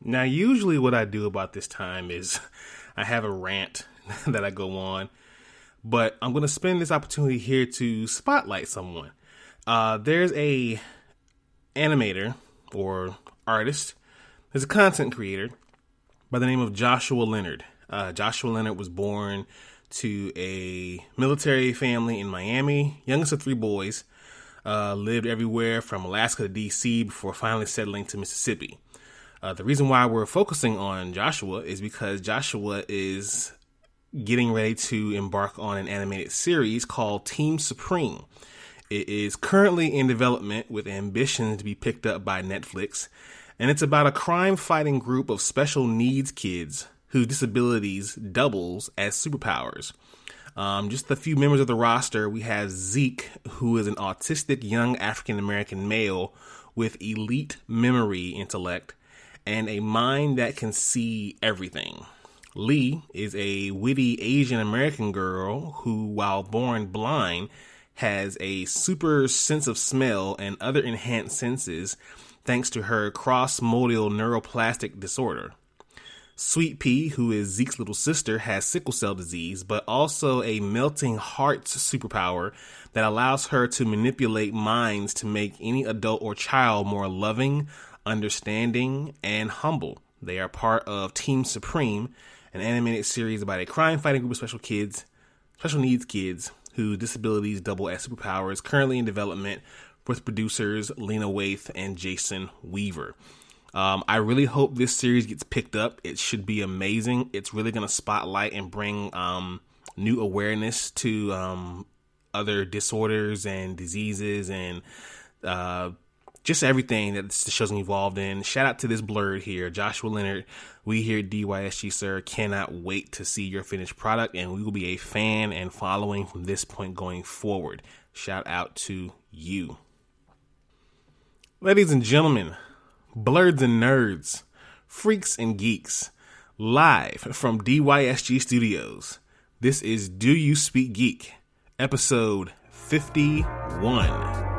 Now, usually what I do about this time is I have a rant that I go on, but I'm going to spend this opportunity here to spotlight someone. There's a animator or artist. There's a content creator by the name of Joshua Leonard. Joshua Leonard was born to a military family in Miami, youngest of 3 boys, lived everywhere from Alaska to DC before finally settling to Mississippi. The reason why we're focusing on Joshua is because Joshua is getting ready to embark on an animated series called Team Supreme. It is currently in development with ambitions to be picked up by Netflix, and it's about a crime-fighting group of special needs kids whose disabilities doubles as superpowers. Just a few members of the roster, we have Zeke, who is an autistic young African-American male with elite memory intellect and a mind that can see everything. Lee is a witty Asian American girl who, while born blind, has a super sense of smell and other enhanced senses thanks to her cross-modial neuroplastic disorder. Sweet Pea, who is Zeke's little sister, has sickle cell disease, but also a melting hearts superpower that allows her to manipulate minds to make any adult or child more loving, understanding, and humble. They are part of Team Supreme, an animated series about a crime-fighting group of special needs kids whose disabilities double as superpowers, currently in development with producers Lena Waithe and Jason Weaver. I really hope this series gets picked up. It should be amazing. It's really going to spotlight and bring new awareness to other disorders and diseases and just everything that the show's involved in. Shout out to this blurred here, Joshua Leonard. We here at DYSG, sir, cannot wait to see your finished product, and we will be a fan and following from this point going forward. Shout out to you. Ladies and gentlemen, blurreds and nerds, freaks and geeks, live from DYSG Studios. This is Do You Speak Geek, episode 51.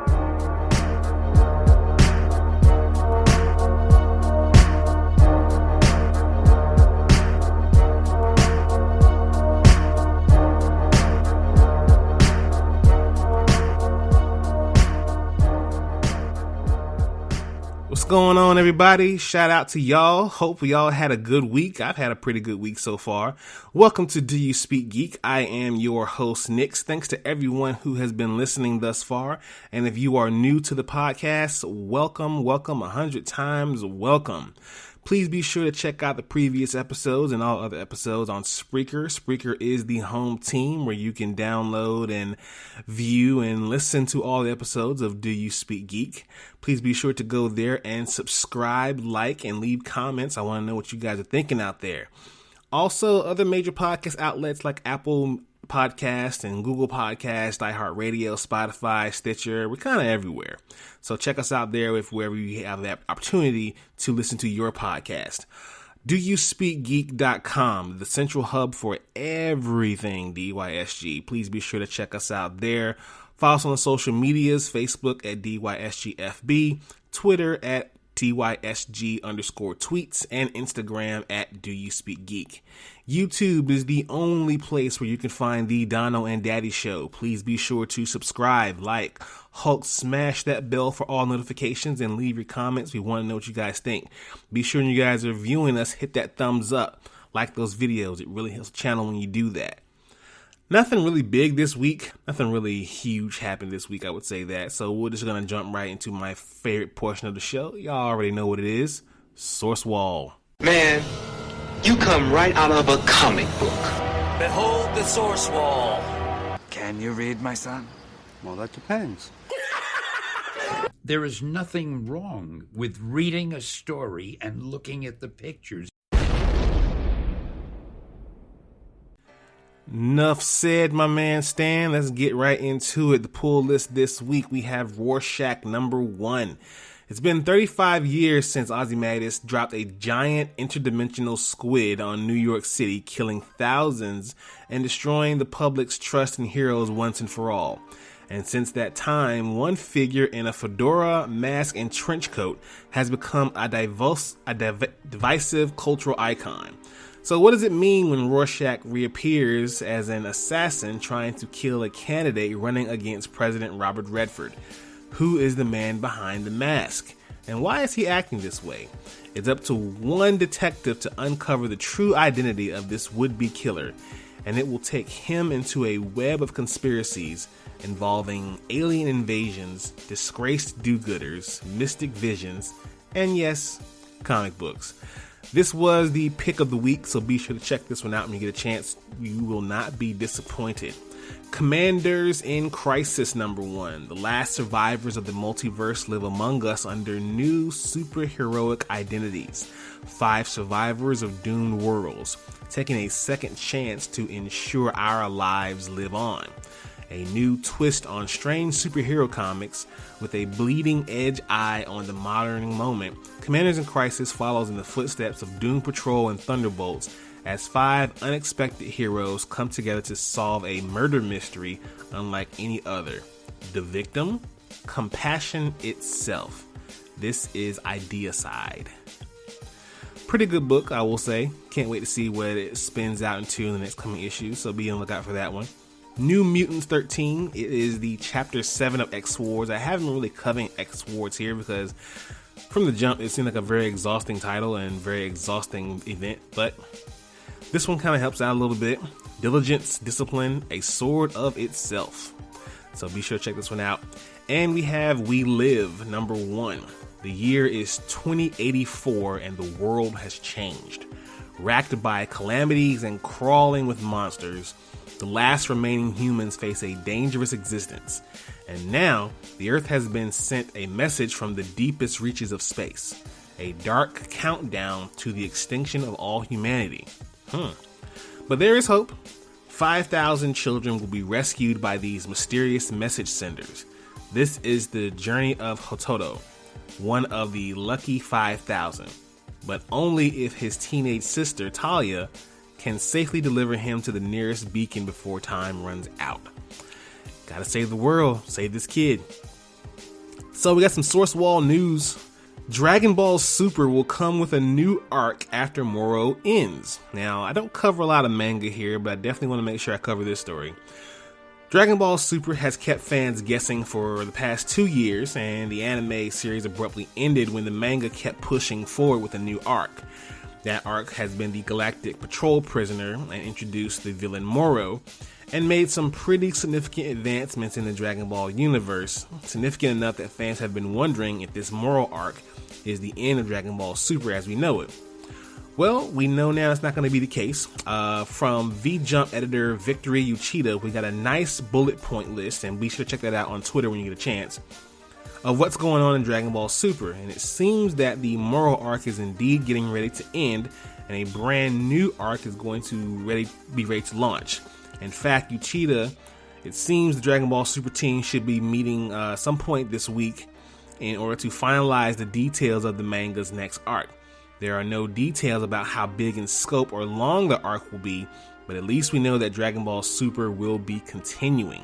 What's going on, everybody? Shout out to y'all. Hope y'all had a good week. I've had a pretty good week so far. Welcome to Do You Speak Geek? I am your host, Nix. Thanks to everyone who has been listening thus far. And if you are new to the podcast, welcome 100 times welcome. Please be sure to check out the previous episodes and all other episodes on Spreaker. Spreaker is the home team where you can download and view and listen to all the episodes of Do You Speak Geek. Please be sure to go there and subscribe, like, and leave comments. I want to know what you guys are thinking out there. Also, other major podcast outlets like Apple Podcast and Google Podcast, iHeartRadio, Spotify, Stitcher. We're kind of everywhere. So check us out there wherever you have that opportunity to listen to your podcast. DoYouSpeakGeek.com, the central hub for everything DYSG. Please be sure to check us out there. Follow us on the social medias, Facebook at DYSGFB, Twitter at DYSG_tweets, and Instagram at Do You Speak Geek. YouTube is the only place where you can find the Dono and Daddy Show. Please be sure to subscribe, like, Hulk, smash that bell for all notifications, and leave your comments. We want to know what you guys think. Be sure when you guys are viewing us, hit that thumbs up, like those videos. It really helps the channel when you do that. Nothing really big this week. Nothing really huge happened this week, I would say that. So we're just going to jump right into my favorite portion of the show. Y'all already know what it is. Source Wall. Man, you come right out of a comic book. Behold the Source Wall. Can you read, my son? Well, that depends. There is nothing wrong with reading a story and looking at the pictures. Enough said, my man Stan. Let's get right into it. The pull list this week, we have Rorschach number 1. It's been 35 years since Ozymandias dropped a giant interdimensional squid on New York City, killing thousands and destroying the public's trust in heroes once and for all. And since that time, one figure in a fedora, mask, and trench coat has become a divisive cultural icon. So what does it mean when Rorschach reappears as an assassin trying to kill a candidate running against President Robert Redford? Who is the man behind the mask? And why is he acting this way? It's up to one detective to uncover the true identity of this would-be killer, and it will take him into a web of conspiracies involving alien invasions, disgraced do-gooders, mystic visions, and yes, comic books. This was the pick of the week, so be sure to check this one out when you get a chance. You will not be disappointed. Commanders in Crisis #1. The last survivors of the multiverse live among us under new superheroic identities. 5 survivors of doomed worlds, taking a second chance to ensure our lives live on. A new twist on strange superhero comics with a bleeding edge eye on the modern moment. Commanders in Crisis follows in the footsteps of Doom Patrol and Thunderbolts as 5 unexpected heroes come together to solve a murder mystery unlike any other. The victim? Compassion itself. This is Ideacide. Pretty good book, I will say. Can't wait to see what it spins out into in the next coming issue, so be on the lookout for that one. New Mutants 13. It is the chapter 7 of X Swords. I haven't really covered X Swords here because from the jump it seemed like a very exhausting title and very exhausting event, but this one kind of helps out a little bit. Diligence, Discipline, a Sword of Itself. So be sure to check this one out. And we have We Live #1. The year is 2084 and the world has changed. Racked by calamities and crawling with monsters, the last remaining humans face a dangerous existence. And now, the Earth has been sent a message from the deepest reaches of space. A dark countdown to the extinction of all humanity. But there is hope. 5,000 children will be rescued by these mysterious message senders. This is the journey of Hototo, one of the lucky 5,000, but only if his teenage sister, Talia, can safely deliver him to the nearest beacon before time runs out. Gotta save the world, save this kid. So we got some Source Wall news. Dragon Ball Super will come with a new arc after Moro ends. Now, I don't cover a lot of manga here, but I definitely want to make sure I cover this story. Dragon Ball Super has kept fans guessing for the past 2 years, and the anime series abruptly ended when the manga kept pushing forward with a new arc. That arc has been the Galactic Patrol prisoner and introduced the villain Moro, and made some pretty significant advancements in the Dragon Ball universe, significant enough that fans have been wondering if this Moro arc is the end of Dragon Ball Super as we know it. Well, we know now it's not going to be the case. From V-Jump editor Victory Uchida, we got a nice bullet point list, and be sure to check that out on Twitter when you get a chance, of what's going on in Dragon Ball Super. And it seems that the Moro arc is indeed getting ready to end, and a brand new arc is going to be ready to launch. In fact, Uchida, it seems the Dragon Ball Super team should be meeting some point this week in order to finalize the details of the manga's next arc. There are no details about how big in scope or long the arc will be, but at least we know that Dragon Ball Super will be continuing.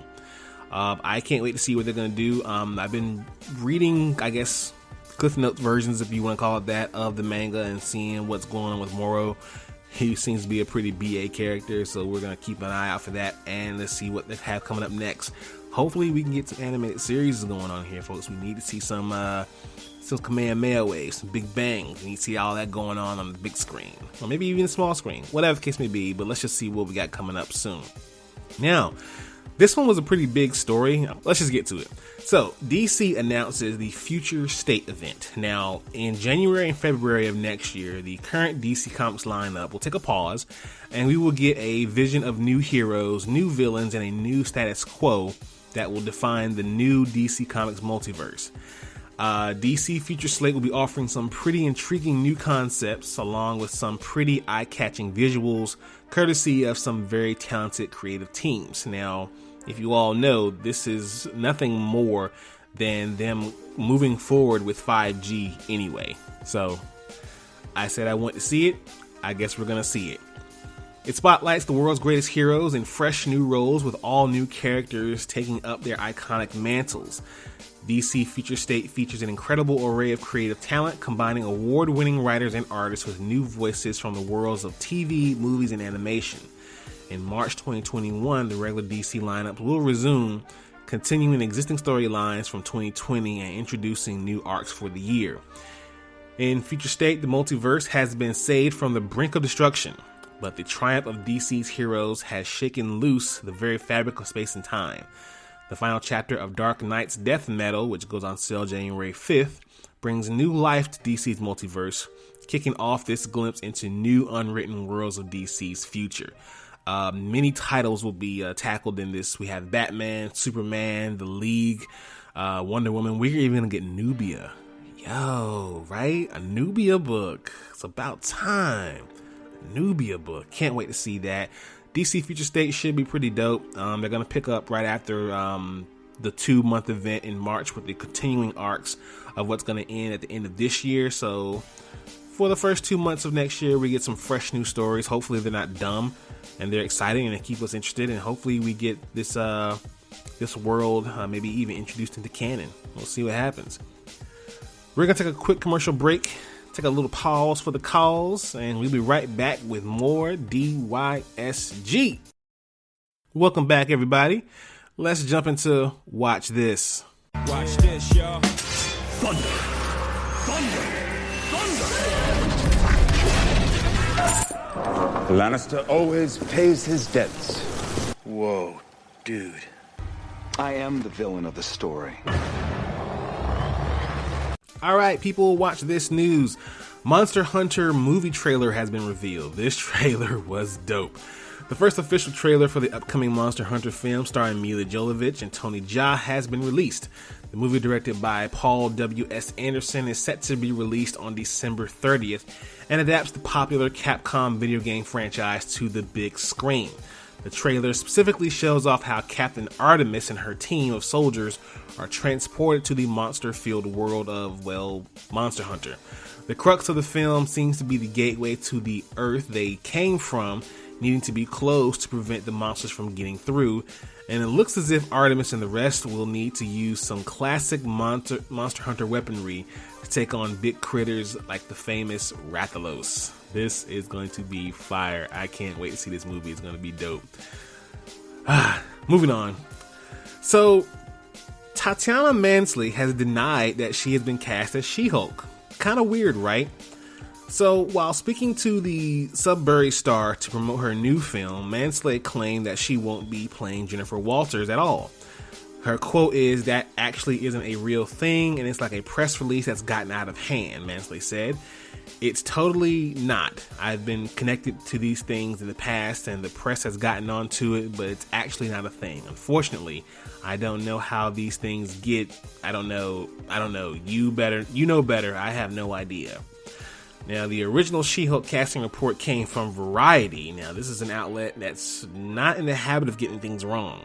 I can't wait to see what they're going to do. I've been reading, I guess, Cliff Notes versions, if you want to call it that, of the manga and seeing what's going on with Moro. He seems to be a pretty BA character, so we're going to keep an eye out for that, and let's see what they have coming up next. Hopefully we can get some animated series going on here, folks. We need to see some Kamehameha waves, some big bangs. We need to see all that going on the big screen, or maybe even the small screen, whatever the case may be, but let's just see what we got coming up soon. Now, this one was a pretty big story. Let's just get to it. So, DC announces the Future State event. Now, in January and February of next year, the current DC Comics lineup will take a pause, and we will get a vision of new heroes, new villains, and a new status quo that will define the new DC Comics multiverse. DC Future Slate will be offering some pretty intriguing new concepts, along with some pretty eye-catching visuals, courtesy of some very talented creative teams. Now, if you all know, this is nothing more than them moving forward with 5G anyway. So, I said I want to see it. I guess we're going to see it. It spotlights the world's greatest heroes in fresh new roles with all new characters taking up their iconic mantles. DC Future State features an incredible array of creative talent, combining award-winning writers and artists with new voices from the worlds of TV, movies, and animation. In March 2021, the regular DC lineup will resume, continuing existing storylines from 2020 and introducing new arcs for the year. In Future State, the multiverse has been saved from the brink of destruction, but the triumph of DC's heroes has shaken loose the very fabric of space and time. The final chapter of Dark Knight's Death Metal, which goes on sale January 5th, brings new life to DC's multiverse, kicking off this glimpse into new unwritten worlds of DC's future. Many titles will be tackled in this. We have Batman, Superman, The League, Wonder Woman. We're even going to get Nubia. Yo, right? A Nubia book. It's about time. A Nubia book. Can't wait to see that. DC Future State should be pretty dope. They're going to pick up right after the 2-month event in March with the continuing arcs of what's going to end at the end of this year. So for the first 2 months of next year, we get some fresh new stories. Hopefully they're not dumb and they're exciting and they keep us interested. And hopefully we get this world maybe even introduced into canon. We'll see what happens. We're going to take a quick commercial break. Take a little pause for the cause, and we'll be right back with more DYSG. Welcome back, everybody. Let's jump into Watch This. Watch this, y'all. Thunder! Thunder! Thunder! Lannister always pays his debts. Whoa, dude. I am the villain of the story. All right, people, watch this news. Monster Hunter movie trailer has been revealed. This trailer was dope. The first official trailer for the upcoming Monster Hunter film starring Mila Jovovich and Tony Jaa has been released. The movie, directed by Paul W.S. Anderson, is set to be released on December 30th and adapts the popular Capcom video game franchise to the big screen. The trailer specifically shows off how Captain Artemis and her team of soldiers are transported to the monster-filled world of, well, Monster Hunter. The crux of the film seems to be the gateway to the Earth they came from, needing to be closed to prevent the monsters from getting through, and it looks as if Artemis and the rest will need to use some classic Monster Hunter weaponry to take on big critters like the famous Rathalos. This is going to be fire. I can't wait to see this movie. It's going to be dope. Moving on. So, Tatiana Mansley has denied that she has been cast as She-Hulk. Kind of weird, right? So, while speaking to the Sudbury Star to promote her new film, Mansley claimed that she won't be playing Jennifer Walters at all. Her quote is, "That actually isn't a real thing, and it's like a press release that's gotten out of hand," Mansley said. "It's totally not. I've been connected to these things in the past, and the press has gotten onto it, but it's actually not a thing. Unfortunately, I don't know how these things get. I don't know. You know better. I have no idea." Now, the original She-Hulk casting report came from Variety. Now, this is an outlet that's not in the habit of getting things wrong.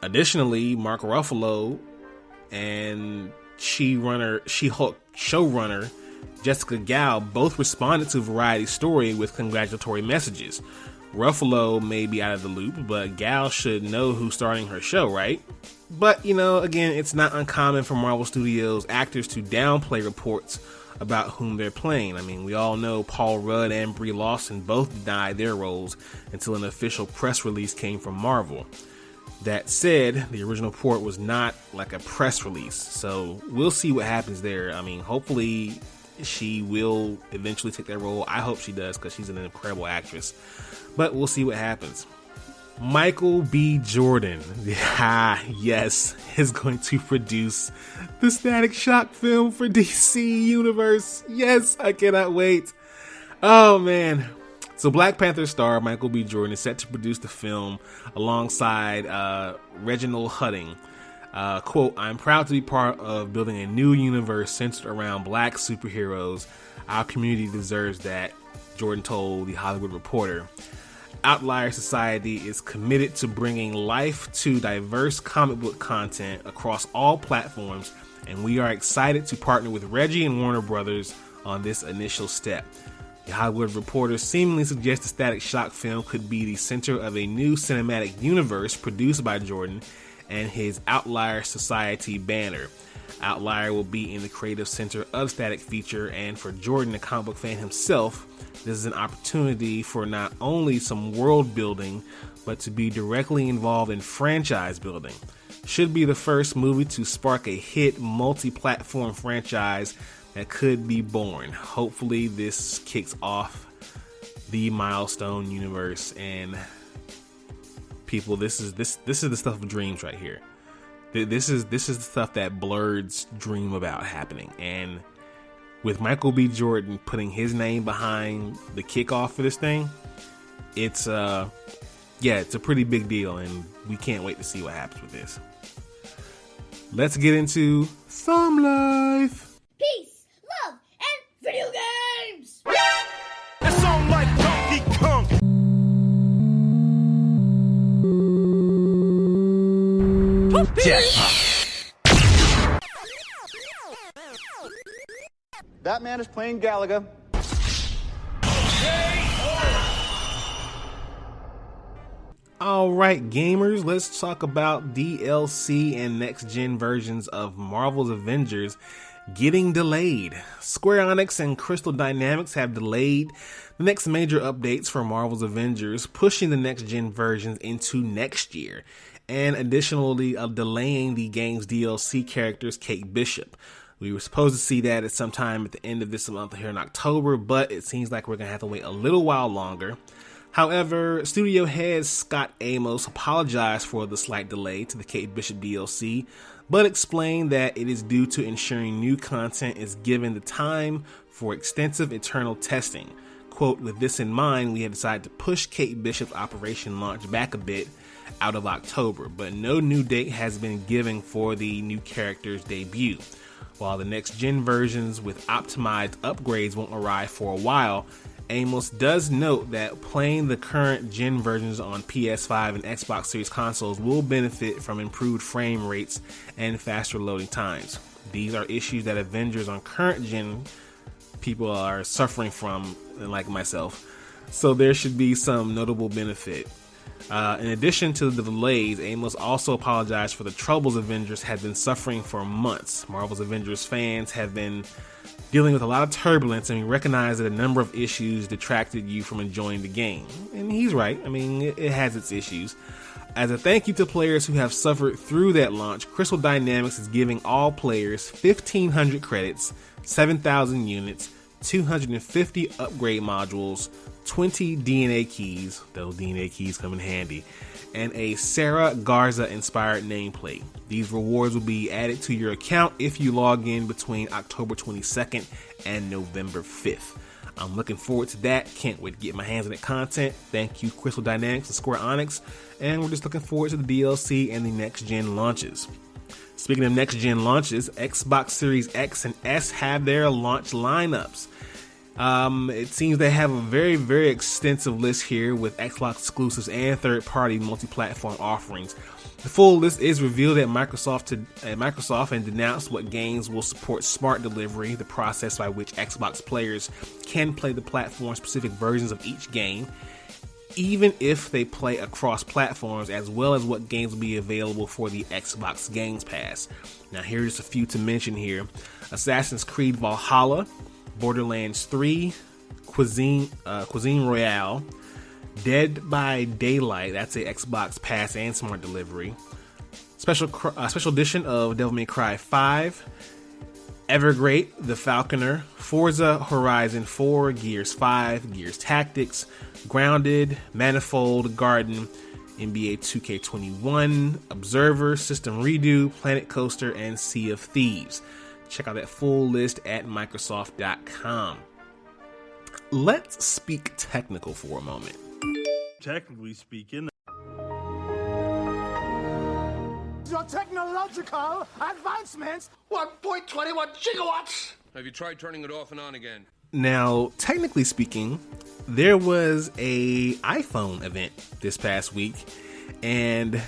Additionally, Mark Ruffalo and She-Hulk showrunner Jessica Gao both responded to Variety's story with congratulatory messages. Ruffalo may be out of the loop, but Gao should know who's starting her show, right? But, again, it's not uncommon for Marvel Studios actors to downplay reports about whom they're playing. I mean, we all know Paul Rudd and Brie Larson both denied their roles until an official press release came from Marvel. That said, the original report was not like a press release, so we'll see what happens there. I mean, hopefully she will eventually take that role. I hope she does, because she's an incredible actress, but we'll see what happens. Michael B. Jordan, yes, is going to produce the Static Shock film for DC Universe. Yes, I cannot wait. Oh, man. So Black Panther star Michael B. Jordan is set to produce the film alongside Reginald Hutting. Quote, "I'm proud to be part of building a new universe centered around black superheroes. Our community deserves that," Jordan told The Hollywood Reporter. Outlier Society is committed to bringing life to diverse comic book content across all platforms, and we are excited to partner with Reggie and Warner Brothers on this initial step. The Hollywood Reporter seemingly suggests the Static Shock film could be the center of a new cinematic universe produced by Jordan and his Outlier Society banner. Outlier will be in the creative center of Static Feature, and for Jordan, a comic book fan himself, this is an opportunity for not only some world building, but to be directly involved in franchise building. Should be the first movie to spark a hit multi-platform franchise that could be born. Hopefully this kicks off the Milestone universe, and people, this is the stuff of dreams right here. This is the stuff that Blurds dream about happening, and with Michael B. Jordan putting his name behind the kickoff for this thing, it's a pretty big deal, and we can't wait to see what happens with this. Let's get into Thumb Life. Peace, love, and video games! That sound like Donkey Kong. That man is playing Galaga. Alright gamers, let's talk about DLC and next-gen versions of Marvel's Avengers getting delayed. Square Enix and Crystal Dynamics have delayed the next major updates for Marvel's Avengers, pushing the next-gen versions into next year, and additionally delaying the game's DLC characters Kate Bishop. We were supposed to see that at some time at the end of this month here in October, but it seems like we're going to have to wait a little while longer. However, studio head Scott Amos apologized for the slight delay to the Kate Bishop DLC, but explained that it is due to ensuring new content is given the time for extensive internal testing. Quote, with this in mind, we have decided to push Kate Bishop's operation launch back a bit out of October, but no new date has been given for the new character's debut. While the next-gen versions with optimized upgrades won't arrive for a while, Amos does note that playing the current gen versions on PS5 and Xbox Series consoles will benefit from improved frame rates and faster loading times. These are issues that Avengers on current gen people are suffering from, like myself, so there should be some notable benefit. In addition to the delays, Amos also apologized for the troubles Avengers had been suffering for months. Marvel's Avengers fans have been dealing with a lot of turbulence, and we recognize that a number of issues detracted you from enjoying the game. And he's right. I mean, it has its issues. As a thank you to players who have suffered through that launch, Crystal Dynamics is giving all players 1,500 credits, 7,000 units, 250 upgrade modules, 20 DNA keys, those DNA keys come in handy, and a Sarah Garza inspired nameplate. These rewards will be added to your account if you log in between October 22nd and November 5th. I'm looking forward to that. Can't wait to get my hands on that content. Thank you, Crystal Dynamics and Square Enix, and we're just looking forward to the DLC and the next gen launches. Speaking of next gen launches, Xbox Series X and S have their launch lineups. It seems they have a very, very extensive list here with Xbox exclusives and third-party multi-platform offerings. The full list is revealed at Microsoft and denounced what games will support smart delivery, the process by which Xbox players can play the platform-specific versions of each game, even if they play across platforms, as well as what games will be available for the Xbox Games Pass. Now, here's a few to mention here. Assassin's Creed Valhalla, Borderlands 3, Cuisine Royale, Dead by Daylight, that's a Xbox Pass and Smart Delivery, special edition of Devil May Cry 5, Evergreat, The Falconer, Forza Horizon 4, Gears 5, Gears Tactics, Grounded, Manifold Garden, NBA 2K21, Observer, System Redo, Planet Coaster, and Sea of Thieves. Check out that full list at Microsoft.com. Let's speak technical for a moment. Technically speaking, Your technological advancements 1.21 gigawatts! Have you tried turning it off and on again? Now, technically speaking, there was a iPhone event this past week, and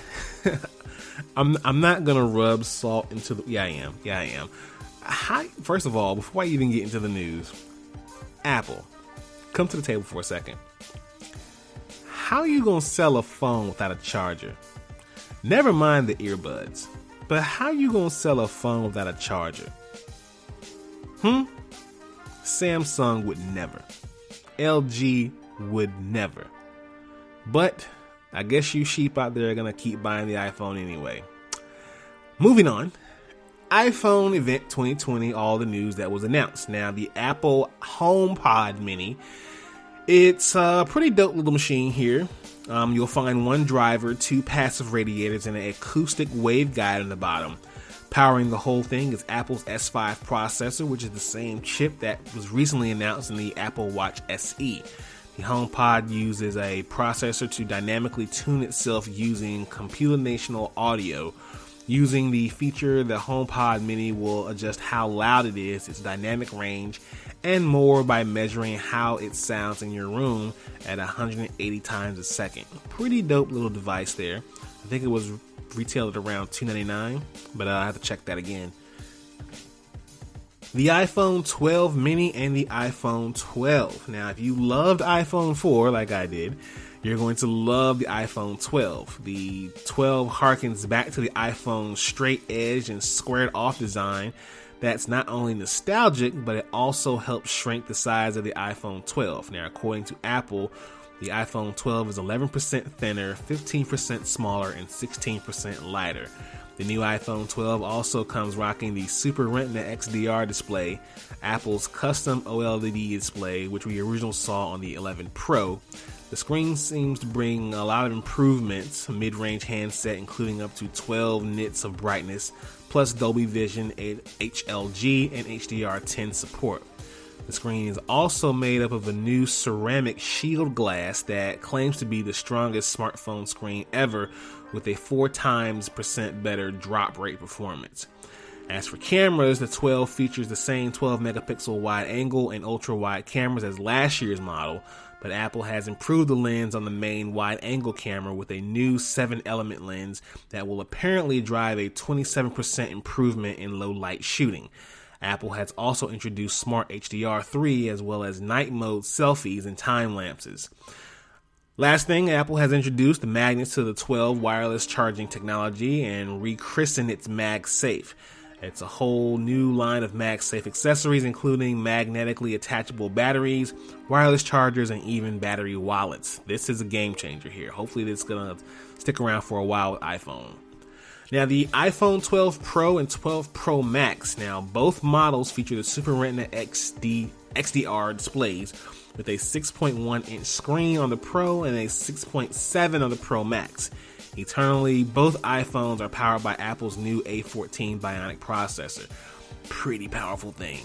I'm not gonna rub salt into the. Yeah, I am. First of all, before I even get into the news, Apple, come to the table for a second. How are you gonna sell a phone without a charger? Never mind the earbuds, but how you gonna sell a phone without a charger? Samsung would never. LG would never. But I guess you sheep out there are gonna keep buying the iPhone anyway. Moving on. iPhone event 2020, all the news that was announced. Now, the Apple HomePod Mini, it's a pretty dope little machine here. You'll find one driver, 2 passive radiators, and an acoustic waveguide on the bottom. Powering the whole thing is Apple's S5 processor, which is the same chip that was recently announced in the Apple Watch SE. The HomePod uses a processor to dynamically tune itself using computational audio. Using the feature, the HomePod Mini will adjust how loud it is, its dynamic range, and more by measuring how it sounds in your room at 180 times a second. Pretty dope little device there. I think it was retailed at around $299, but I have to check that again. The iPhone 12 mini and the iPhone 12. Now, if you loved iPhone 4 like I did, you're going to love the iPhone 12. The 12 harkens back to the iPhone's straight-edged and squared-off design that's not only nostalgic, but it also helps shrink the size of the iPhone 12. Now, according to Apple, the iPhone 12 is 11% thinner, 15% smaller, and 16% lighter. The new iPhone 12 also comes rocking the Super Retina XDR display, Apple's custom OLED display, which we originally saw on the 11 Pro. The screen seems to bring a lot of improvements, mid-range handset including up to 12 nits of brightness, plus Dolby Vision, HLG, and HDR10 support. The screen is also made up of a new ceramic shield glass that claims to be the strongest smartphone screen ever, with a 4% better drop rate performance. As for cameras, the 12 features the same 12 megapixel wide angle and ultra wide cameras as last year's model, but Apple has improved the lens on the main wide angle camera with a new 7-element lens that will apparently drive a 27% improvement in low light shooting. Apple has also introduced Smart HDR3 as well as night mode selfies and time lapses. Last thing, Apple has introduced the magnets to the 12 wireless charging technology and rechristened its MagSafe. It's a whole new line of MagSafe accessories, including magnetically attachable batteries, wireless chargers, and even battery wallets. This is a game changer here. Hopefully this is going to stick around for a while with iPhone. Now, the iPhone 12 Pro and 12 Pro Max. Now, both models feature the Super Retina XDR displays with a 6.1-inch screen on the Pro and a 6.7 on the Pro Max. Eternally, both iPhones are powered by Apple's new A14 Bionic processor. Pretty powerful thing.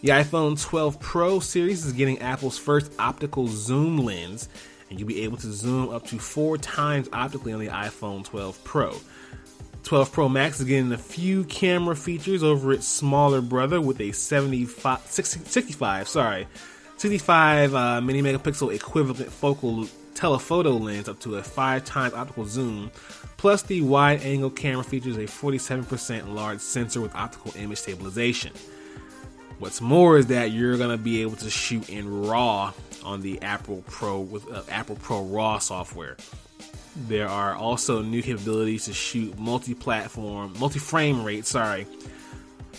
The iPhone 12 Pro series is getting Apple's first optical zoom lens, and you'll be able to zoom up to 4 times optically on the iPhone 12 Pro. 12 Pro Max is getting a few camera features over its smaller brother with a 65 mini megapixel equivalent focal telephoto lens up to a 5 times optical zoom, plus the wide angle camera features a 47% large sensor with optical image stabilization. What's more is that you're going to be able to shoot in RAW on the Apple Pro with Apple Pro RAW software. There are also new capabilities to shoot multi-frame rate,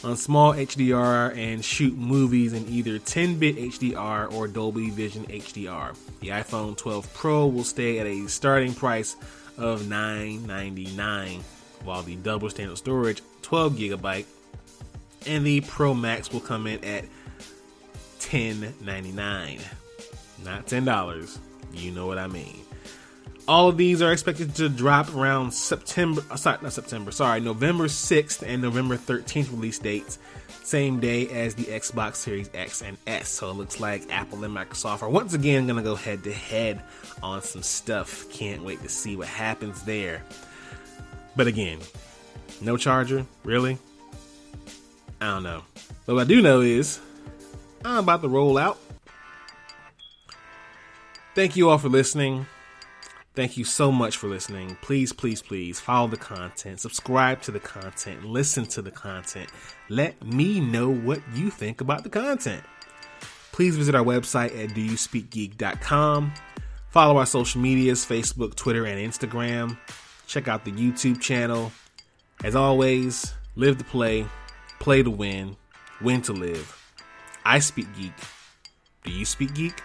on small HDR and shoot movies in either 10-bit HDR or Dolby Vision HDR. The iPhone 12 Pro will stay at a starting price of $999, while the double standard storage, 12 GB, and the Pro Max will come in at $1099. Not $10. You know what I mean. All of these are expected to drop around November 6th and November 13th release dates, same day as the Xbox Series X and S. So it looks like Apple and Microsoft are once again going to go head to head on some stuff. Can't wait to see what happens there. But again, no charger? Really? I don't know. But what I do know is I'm about to roll out. Thank you all for listening. Thank you so much for listening. Please, please, please follow the content, subscribe to the content, listen to the content. Let me know what you think about the content. Please please visit our website at doyouspeakgeek.com. Follow our social medias, Facebook, Twitter, and Instagram. Check out the YouTube channel. As always, live to play to win to live. I speak geek. Do you speak geek?